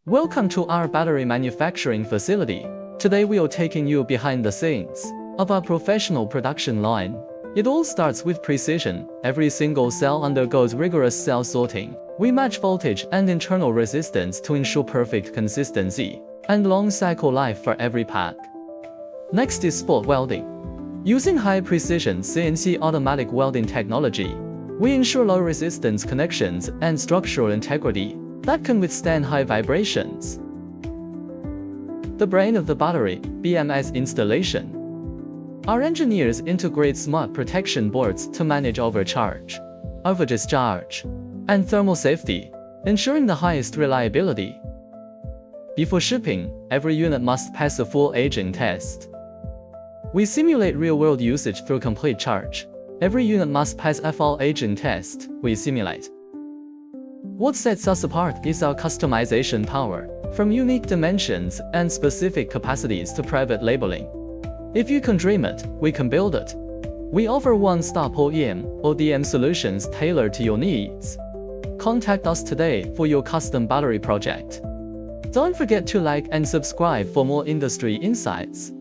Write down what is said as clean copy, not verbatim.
Welcome to our battery manufacturing facility. Today we are taking you behind the scenes of our professional production line. It all starts with precision. Every single cell undergoes rigorous cell sorting. We match voltage and internal resistance to ensure perfect consistency and long cycle life for every pack. Next is spot welding. Using high-precision CNC automatic welding technology, we ensure low-resistance connections and structural integrity that can withstand high vibrations. The brain of the battery, BMS Installation. Our engineers integrate smart protection boards to manage overcharge, discharge, and thermal safety, ensuring the highest reliability. Before shipping, every unit must pass a full aging test. We simulate real-world usage through complete charge. Every unit must pass a full aging test we simulate. What sets us apart is our customization power, from unique dimensions and specific capacities to private labeling. If you can dream it, we can build it. We offer one-stop OEM, ODM solutions tailored to your needs. Contact us today for your custom battery project. Don't forget to like and subscribe for more industry insights.